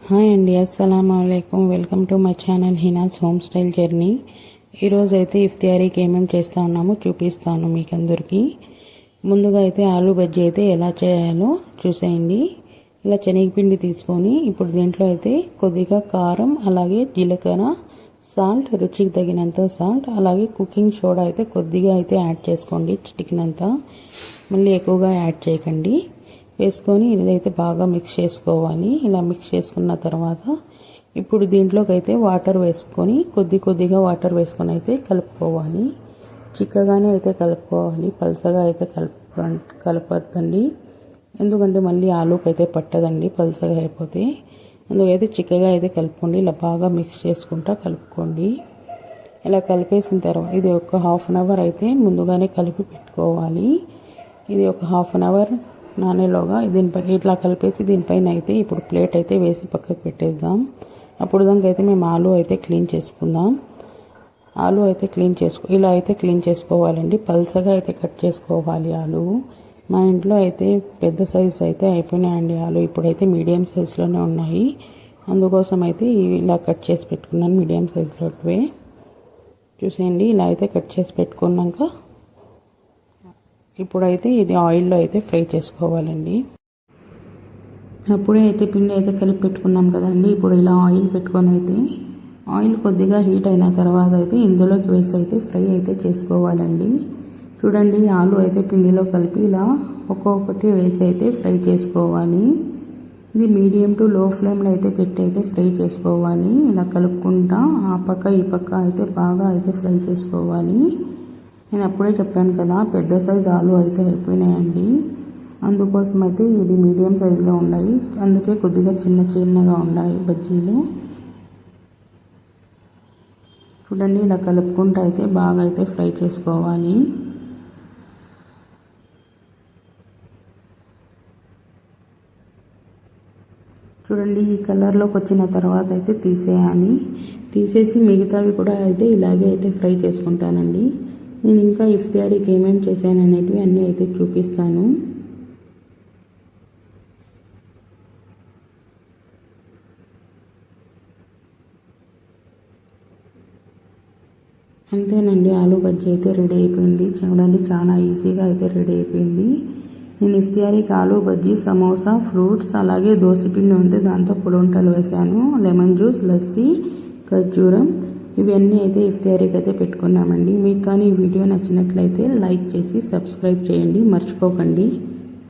Hi అండి, అస్సలాముఅలైకుం. Welcome to my channel Hina's home style journey. ఈరోజు అయితే ఇఫ్తియారీకి ఏమేమి చేస్తూ ఉన్నామో చూపిస్తాను మీకు అందరికీ. ముందుగా అయితే ఆలూ బజ్జీ అయితే ఎలా చేయాలో చూసేయండి. ఇలా శనగపిండి తీసుకొని ఇప్పుడు దీంట్లో అయితే కొద్దిగా కారం, అలాగే జీలకర్ర, సాల్ట్, రుచికి తగినంత సాల్ట్, అలాగే కుకింగ్ సోడా అయితే కొద్దిగా అయితే యాడ్ చేసుకోండి, చిటికినంత. మళ్ళీ ఎక్కువగా యాడ్ చేయకండి. వేసుకొని ఇదైతే బాగా మిక్స్ చేసుకోవాలి. ఇలా మిక్స్ చేసుకున్న తర్వాత ఇప్పుడు దీంట్లోకి అయితే వాటర్ వేసుకొని కొద్దిగా వాటర్ వేసుకొని అయితే కలుపుకోవాలి. చిక్కగానే అయితే కలుపుకోవాలి, పలసగా అయితే కలపద్దండి. ఎందుకంటే మళ్ళీ ఆలూకి అయితే పట్టదండి పలసగా అయిపోతే. అందుకైతే చిక్కగా అయితే కలుపుకోండి. ఇలా బాగా మిక్స్ చేసుకుంటా కలుపుకోండి. ఇలా కలిపేసిన తర్వాత ఇది ఒక హాఫ్ అన్ అవర్ అయితే ముందుగానే కలిపి పెట్టుకోవాలి. ఇది ఒక హాఫ్ అన్ అవర్ నానేలోగా దీనిపై ఇట్లా కలిపేసి దీనిపైన అయితే ఇప్పుడు ప్లేట్ అయితే వేసి పక్కకు పెట్టేద్దాం. అప్పుడు దానికైతే మేము ఆలూ అయితే క్లీన్ చేసుకుందాం. ఆలూ అయితే ఇలా అయితే క్లీన్ చేసుకోవాలండి. పల్సగా అయితే కట్ చేసుకోవాలి ఆలూ. మా ఇంట్లో అయితే పెద్ద సైజు అయితే అయిపోయినాయండి ఆలూ. ఇప్పుడైతే మీడియం సైజులోనే ఉన్నాయి. అందుకోసం అయితే ఇలా కట్ చేసి పెట్టుకున్నాను, మీడియం సైజులోటివే. చూసేయండి, ఇలా అయితే కట్ చేసి పెట్టుకున్నాక ఇప్పుడైతే ఇది ఆయిల్లో అయితే ఫ్రై చేసుకోవాలండి. అప్పుడే అయితే పిండి అయితే కలిపి పెట్టుకున్నాం కదండి. ఇప్పుడు ఇలా ఆయిల్ పెట్టుకొని అయితే ఆయిల్ కొద్దిగా హీట్ అయిన తర్వాత అయితే ఇందులోకి వేసి అయితే ఫ్రై అయితే చేసుకోవాలండి. చూడండి, ఆలు అయితే పిండిలో కలిపి ఇలా ఒక్కొక్కటి వేసి అయితే ఫ్రై చేసుకోవాలి. ఇది మీడియం టు లో ఫ్లేమ్లో అయితే పెట్టి అయితే ఫ్రై చేసుకోవాలి. ఇలా కలుపుకుంటా ఆ పక్క ఈ పక్క అయితే బాగా అయితే ఫ్రై చేసుకోవాలి. నేను అప్పుడే చెప్పాను కదా, పెద్ద సైజు ఆలు అయితే అయిపోయినాయండి. అందుకోసం అయితే ఇది మీడియం సైజులో ఉన్నాయి, అందుకే కొద్దిగా చిన్నగా ఉన్నాయి బజ్జీలు. చూడండి, ఇలా కలుపుకుంటూ అయితే బాగా అయితే ఫ్రై చేసుకోవాలి. చూడండి, ఈ కలర్లోకి వచ్చిన తర్వాత అయితే తీసేసి మిగతావి కూడా అయితే ఇలాగే అయితే ఫ్రై చేసుకుంటానండి. నేను ఇంకా ఇఫ్తియారీకి ఏమేమి చేశాను అనేటివి అన్నీ అయితే చూపిస్తాను. అంతేనండి, ఆలూ బజ్జీ అయితే రెడీ అయిపోయింది. చూడండి, చాలా ఈజీగా అయితే రెడీ అయిపోయింది. నేను ఇఫ్తియారీకి ఆలూ బజ్జీ, సమోసా, ఫ్రూట్స్, అలాగే దోసపిండి ఉంది, దాంతో పులుంటలు వేశాను, లెమన్ జ్యూస్, లస్సీ, ఖర్జూరం, ఇవన్నీ అయితే ఇఫ్తియారీకి అయితే పెట్టుకున్నామండి. మీకు కానీ ఈ వీడియో నచ్చినట్లయితే లైక్ చేసి సబ్స్క్రైబ్ చేయండి, మర్చిపోకండి.